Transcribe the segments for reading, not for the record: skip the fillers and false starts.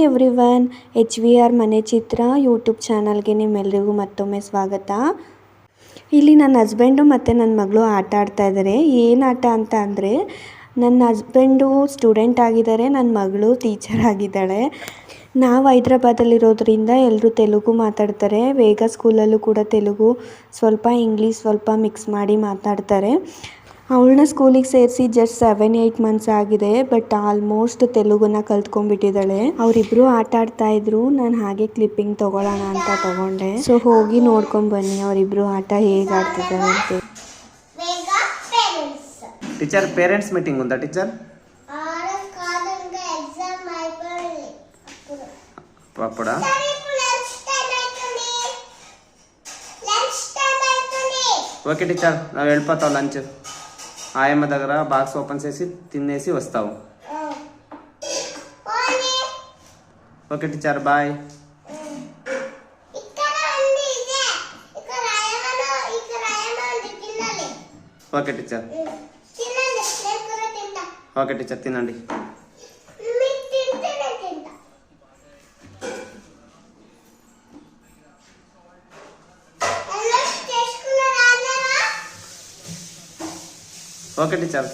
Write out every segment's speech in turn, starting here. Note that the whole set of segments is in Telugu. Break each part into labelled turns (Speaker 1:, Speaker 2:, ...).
Speaker 1: ಎವ್ರಿವನ್, HVR ಮನೆ ಚಿತ್ರ ಯೂಟ್ಯೂಬ್ ಚಾನಲ್ಗೆ ನಿಮ್ಮೆಲ್ಲರಿಗೂ ಮತ್ತೊಮ್ಮೆ ಸ್ವಾಗತ. ಇಲ್ಲಿ ನನ್ನ ಹಸ್ಬೆಂಡು ಮತ್ತು ನನ್ನ ಮಗಳು ಆಟ ಆಡ್ತಾ ಇದ್ದಾರೆ. ಏನು ಆಟ ಅಂತ ಅಂದರೆ, ನನ್ನ ಹಸ್ಬೆಂಡು ಸ್ಟೂಡೆಂಟ್ ಆಗಿದ್ದಾರೆ, ನನ್ನ ಮಗಳು ಟೀಚರ್ ಆಗಿದ್ದಾಳೆ. ನಾವು ಹೈದ್ರಾಬಾದಲ್ಲಿರೋದ್ರಿಂದ ಎಲ್ಲರೂ ತೆಲುಗು ಮಾತಾಡ್ತಾರೆ. ವೇಗ ಸ್ಕೂಲಲ್ಲೂ ಕೂಡ ತೆಲುಗು, ಸ್ವಲ್ಪ ಇಂಗ್ಲೀಷ್, ಸ್ವಲ್ಪ ಮಿಕ್ಸ್ ಮಾಡಿ ಮಾತಾಡ್ತಾರೆ. ಅವಳನ್ನ ಸ್ಕೂಲಿಗೆ ಸೇರಿಸಿ ಜಸ್ಟ್ 7-8 ಮಂತ್ಸ್ ಆಗಿದೆ, ಬಟ್ ಆಲ್ಮೋಸ್ಟ್ ತೆಲುಗುನ ಕಲ್ತ್ಕೊಂಡ್ಬಿಟ್ಟಿದ್ದಾಳೆ. ಅವರಿಬ್ಬರು ಆಟ ಆಡ್ತಾ ಇದ್ರು, ನಾನು ಹಾಗೆ ಕ್ಲಿಪ್ಪಿಂಗ್ ತೊಗೊಳ್ಳೋಣ ಅಂತ ತೊಗೊಂಡೆ. ಸೊ ಹೋಗಿ ನೋಡ್ಕೊಂಡು ಬನ್ನಿ ಅವರಿಬ್ಬರು ಆಟ ಹೇಗೆ ಆಡ್ತಿದ್ದಾರೆ ಅಂತ.
Speaker 2: టీచర్ పేరెంట్స్ మీటింగ్ ఉందా టీచర్? అప్పుడా ఓకే టీచర్, ನಾವು వెళ్ళిపోతాం లంచ్. ఆయమ్మ దగ్గర బాక్స్ ఓపెన్ చేసి తినేసి వస్తావు. Okay teacher, bye. Okay teacher. Okay teacher, తినండి. Okay teacher.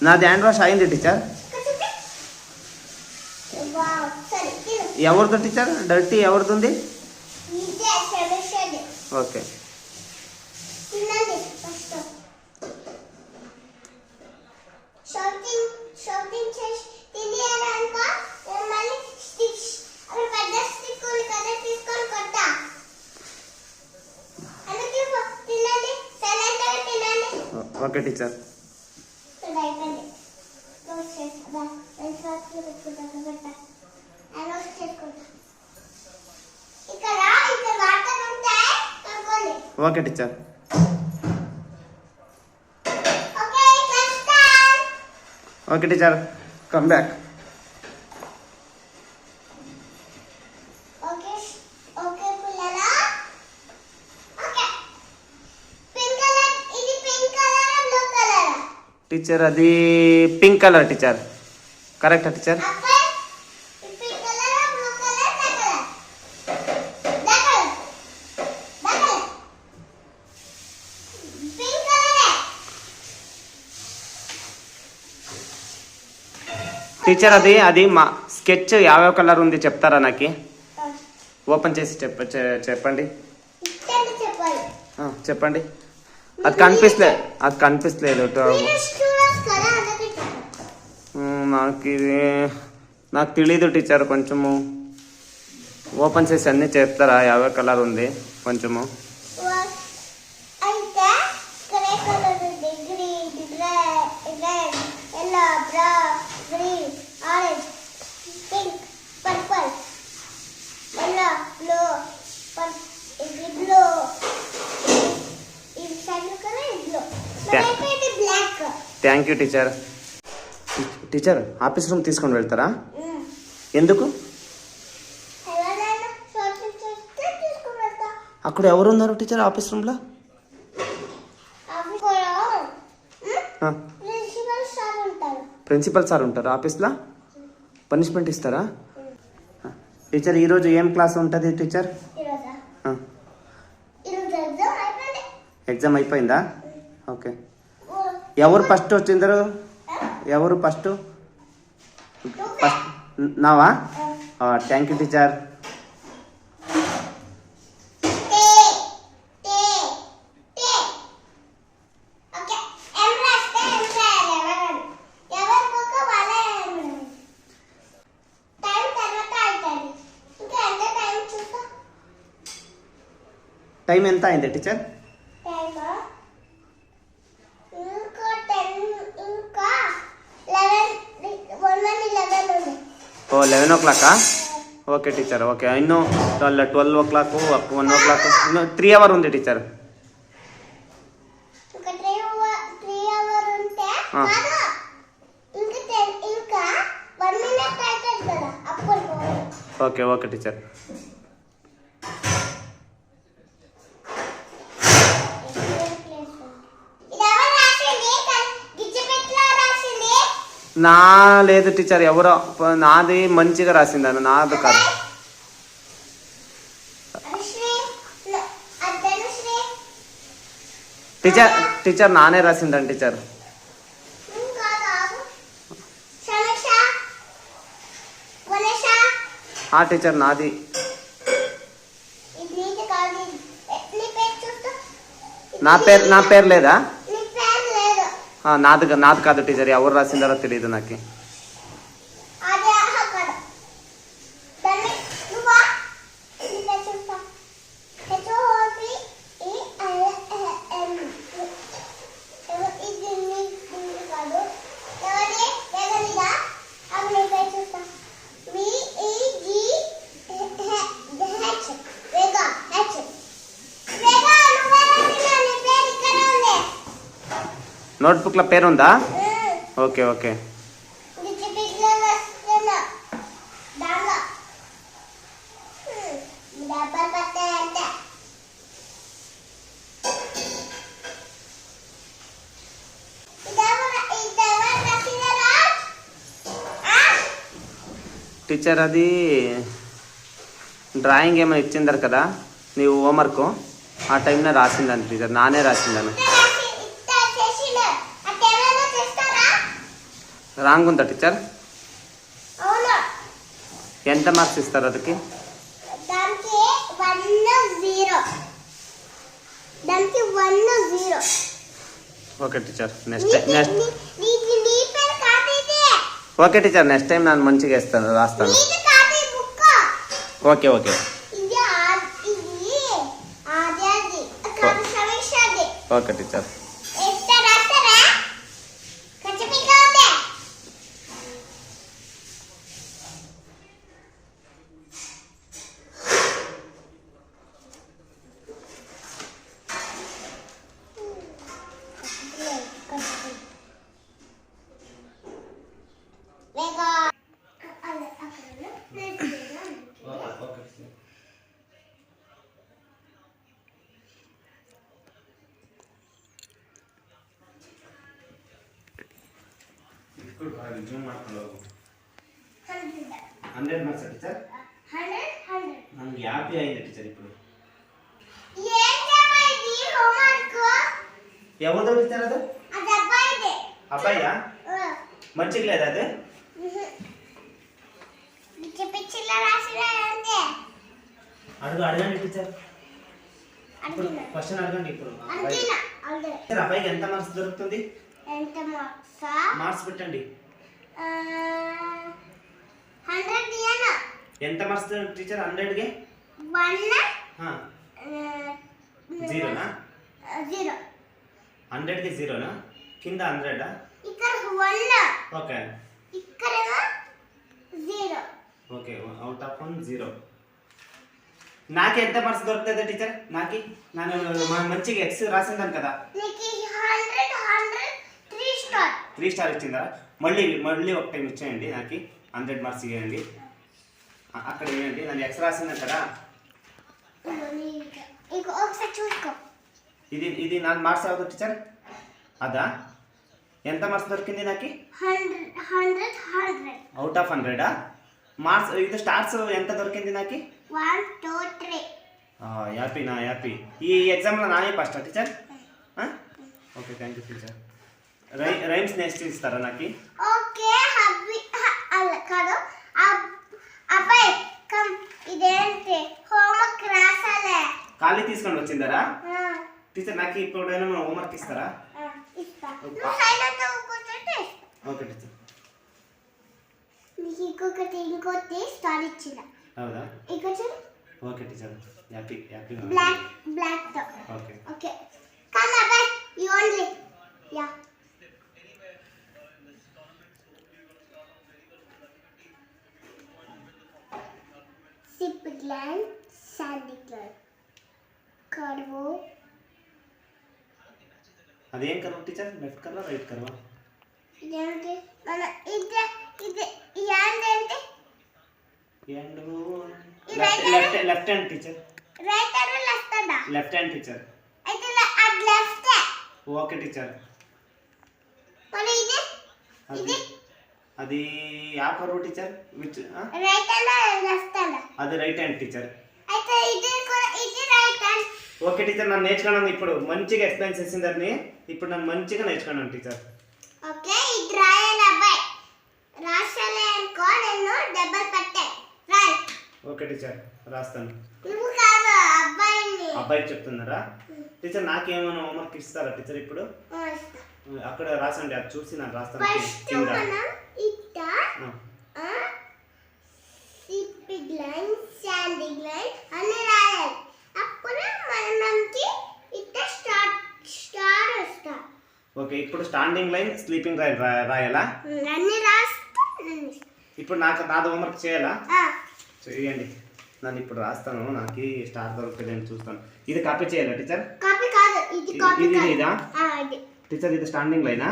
Speaker 2: నాది హ్యాండ్ వాష్ అయింది టీచర్. ఎవరిది టీచర్? డర్టీ ఎవరిది ఉంది? Okay. Okay teacher. Okay teacher. Okay teacher, come back. Teacher అది పింక్ కలర్ టీచర్. కరెక్టా టీచర్? టీచర్ అది మా స్కెచ్ యావ కలర్ ఉంది చెప్తారా నాకు? ఓపెన్ చేసి చెప్పండి. చెప్పండి. అది కనిపిస్తలేదు. నాకు తెలీదు టీచర్. కొంచెము ఓపెన్ చేసి అన్నీ చెప్తారా యావ కలర్ ఉంది కొంచెము? Thank you teacher. Teacher, office room తీసుకొని వెళ్తారా? ఎందుకు? అక్కడ ఎవరు ఉన్నారు టీచర్ ఆఫీస్ రూమ్లో? ప్రిన్సిపల్ సార్ ఉంటారు ఆఫీస్లో. పనిష్మెంట్ ఇస్తారా? టీచర్, ఈరోజు ఏం క్లాస్ ఉంటుంది టీచర్? ఎగ్జామ్ అయిపోయిందా? ఓకే. ఎవరు ఫస్ట్ వచ్చిందరు? ఎవరు ఫస్ట్? నావా? Thank you teacher. టైం ఎంత అయింది teacher? 11 o'clock. Okay teacher. Okay, ఇನ್ನು 12 o'clock, 1 o'clock, ఇನ್ನು 3 hours ఉంది టీచర్. Okay okay teacher. నా లేదు టీచర్, ఎవరో నాది మంచిగా రాసిందాను, నాది కాదు. టీచర్ నానే రాసిందాను టీచర్. టీచర్ నాది. నా పేరు లేదా? నాది కాదు టీచర్, ఎవరు రాసిందారో తెలియదు నాకు. నోట్బుక్లో పేరు ఉందా? Okay okay. టీచర్ అది డ్రాయింగ్ ఏమైనా ఇచ్చిందరు కదా నీవు హోంవర్క్, ఆ టైంలో రాసిందాను టీచర్, నానే రాసిందాను. రాంగ్ ఉందా టీచర్? ఎంత మార్క్స్ ఇస్తారు ಅದಕ್ಕೆ? Okay teacher, next okay teacher, next time నేను మంచిగా రాస్తాను. Okay okay okay teacher. Zoom ಮಾಡ್ಕೊಂಡು ಹೋಗು. 100 మార్క్స్ టీచర్. ನನಗೆ ಹ್ಯಾಪಿ ಆಗಿದೆ టీచర్ ఇప్పుడు. ఎవరిదో టీచర్ అది? అబ్బాయియా? మంచిగా లేదా అది? అడగండి టీచర్, క్వశ్చన్ అడగండి ఇప్పుడు. అబ్బాయికి ఎంత మార్క్స్ దొరుకుతుంది? మార్క్స్ పెట్టండి. ఎంత మార్క్స్ టీచర్ 100కి? 0నా? 100కి 0నా? కింద 100ఆ? Okay okay, out of 1 0. నాకు ఎంత మార్క్స్ దొరుకుతుంది టీచర్? నాకు మంచిగా ఎక్స్ రాసిందాను కదా. 3 స్టార్ ఇచ్చిందా? మళ్ళీ ఒక టైం ఇచ్చేయండి, నాకు 100 మార్క్స్ ఇవ్వండి. అక్కడ వేయండి, నన్ను ఎక్స్ రాసిందా కదా. ఇది నాకు మార్క్స్ అవుతుంది టీచర్. అదా? ఎంత మార్క్స్ దొరికింది నాకు?
Speaker 3: 100
Speaker 2: అవుట్ ఆఫ్ 100ఆ? మార్క్స్ ఇది స్టార్స్ ఎంత దొరికింది నాకు?
Speaker 3: 1 2 3.
Speaker 2: హ్యాపీ. ఈ ఎగ్జామ్లో నానే first teacher. Okay, thank you teacher. Rhymes next ఇస్తారా నాకు?
Speaker 3: ఓకే హబ్బి అలా కాదు. అబ్బాయి కమ్, ఇదేంటి హోంవర్క్ రాసాలే.
Speaker 2: ఖాళీ తీసుకొని వచ్చిందరా టీచర్? నాకు ఇప్పుడైనా హోంవర్క్ ఇస్తారా?
Speaker 3: ఇస్తా. నువ్వు సైలెంట్ గా కూర్చుంటే.
Speaker 2: Okay teacher.
Speaker 3: నీకు ఇంకోటి స్టార్ ఇచ్చిన.
Speaker 2: అవునా?
Speaker 3: ఇక్కడ చూడు.
Speaker 2: Okay teacher, happy.
Speaker 3: బ్లాక్ తో.
Speaker 2: ఓకే
Speaker 3: కమ్ అబ్బాయి, యు ఓన్లీ. యా. సిప్గ్లాండ్ శాండిక్లర్ కర్వ్.
Speaker 2: అదేం కర్వ్ టీచర్? లెఫ్ట్ కర్వా రైట్ కర్వా?
Speaker 3: ఇదేంటి మన ఇది యాండ్ ఏంటి?
Speaker 2: And left hand teacher.
Speaker 3: Right or left అడా?
Speaker 2: Left hand teacher.
Speaker 3: అయితే అది లెఫ్ట్.
Speaker 2: Okay teacher.
Speaker 3: మరి ఇది
Speaker 2: అది ಯಾವ కరువు teacher which
Speaker 3: right hand left hand
Speaker 2: అది రైట్ హ్యాండ్ టీచర్.
Speaker 3: అయితే ఇది కూడా ఇది రైట్ హ్యాండ్.
Speaker 2: ఓకే టీచర్, నన్ను నేర్చుకున్నాను ఇప్పుడు మంచిగా ఎక్స్ప్లెయిన్ చేసింది దాన్ని. ఇప్పుడు నన్ను మంచిగా నేర్చుకున్నాను టీచర్.
Speaker 3: ఓకే ఇది రాయాలి అబ్బాయి. రాసాలే అనుకో నేను డబల్ పట్టే రాయ్.
Speaker 2: ఓకే టీచర్, రాస్తాను.
Speaker 3: నువ్వు కాదు అబ్బాయిని.
Speaker 2: అబ్బాయికి చెప్తున్నారా టీచర్? నాకేమైనా హోంవర్క్ ఇస్తారా టీచర్ ఇప్పుడు? అక్కడ రాసండి, అది చూసి నేను రాస్తాను
Speaker 3: ఫస్ట్
Speaker 2: కింద.
Speaker 3: మనం ఇట్ట సిప్పింగ్ లైన్ స్టాండింగ్ లైన్ అన్ని రాయాలి. అప్పుడు మనకి ఇట్ట స్టార్ వస్తా.
Speaker 2: ఓకే, ఇప్పుడు స్టాండింగ్ లైన్ స్లీపింగ్ లైన్ రాయాలా?
Speaker 3: అన్ని రాస్తా.
Speaker 2: ఇప్పుడు నాది హోంవర్క్ చేయాలా? చేయండి, నన్ను ఇప్పుడు రాస్తాను. నాకు స్టార్ దొరుకుతుంది నేను చూస్తాను. ఇది కాపీ చేయాలా టీచర్?
Speaker 3: కాపీ కాదు, ఇది కాపీ
Speaker 2: ఇది
Speaker 3: కాదు.
Speaker 2: ఇదా
Speaker 3: ఇది
Speaker 2: టీచర్? ఇది స్టాండింగ్ లైనా?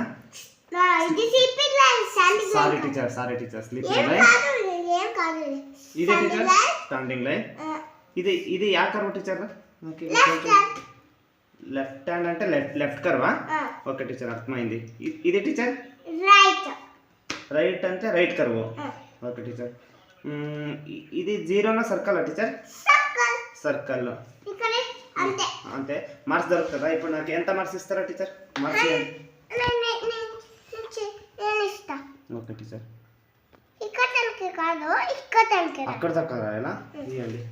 Speaker 3: ఇది sleeping line standing
Speaker 2: sorry
Speaker 3: line.
Speaker 2: Teacher, sorry teacher, sleeping
Speaker 3: ఏం
Speaker 2: లైన్.
Speaker 3: కాదు ఏం కాదు.
Speaker 2: ఇదే టీచర్ స్టాండింగ్ లైన్. ఇది yeah curve teacher?
Speaker 3: Left hand.
Speaker 2: Left hand అంటే లెఫ్ట్ కర్వా? ఓకే టీచర్, అర్థమైంది. ఇది టీచర్
Speaker 3: రైట్.
Speaker 2: రైట్ అంటే రైట్ కర్వ్. Okay teacher. ఇది జీరోనా సర్కిల్ టీచర్?
Speaker 3: సర్కిల్.
Speaker 2: సర్కిల్
Speaker 3: ఇక్కడ అంతే.
Speaker 2: అంతే. మార్క్స్ దొరుకుతుందా? ఇప్పుడు నాకు ఎంత మార్క్స్ ఇస్తారా టీచర్? మార్క్స్
Speaker 3: నేను ఇస్తా.
Speaker 2: Okay teacher.
Speaker 3: ఇక్కడ తనకి కాదు, ఇక్కడ తనకి.
Speaker 2: అక్కడ దాకా రాయాలా? ఇవ్వండి.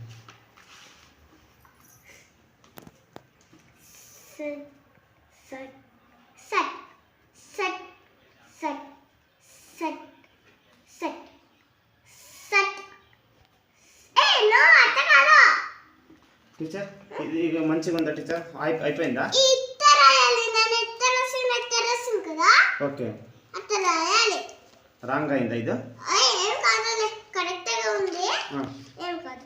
Speaker 3: Set set set set set set set set. ఏ నో అట్ట కాదు
Speaker 2: టీచర్. ఇది మంచిగా ఉందా టీచర్? అయిపోయిందా?
Speaker 3: ఇట్ట రాయాలి. నేను ఇట్ట రాసిన కదా,
Speaker 2: ఓకే.
Speaker 3: అట్ట రాయాలి.
Speaker 2: రాంగ్ అయిందా ఇది?
Speaker 3: ఏం కాదు, కరెక్ట్గా ఉంది. ఏం కాదు,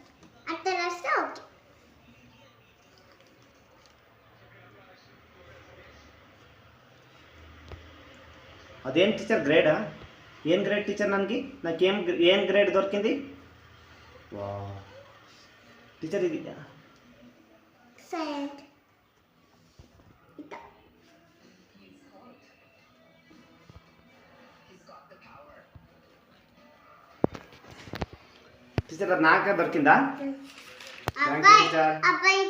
Speaker 3: అట్ట రాస్తే ఓకే.
Speaker 2: అదేం టీచర్ గ్రేడా? ఏం గ్రేడ్ టీచర్? నాకేం గ్రేడ్ దొరికింది? వా టీచర్, ఇది
Speaker 3: సెట్ ఇట్ట.
Speaker 2: టీచర్, అది నాకే దొరికిందా?
Speaker 3: అబ్బాయి
Speaker 2: teacher.
Speaker 3: అబ్బాయి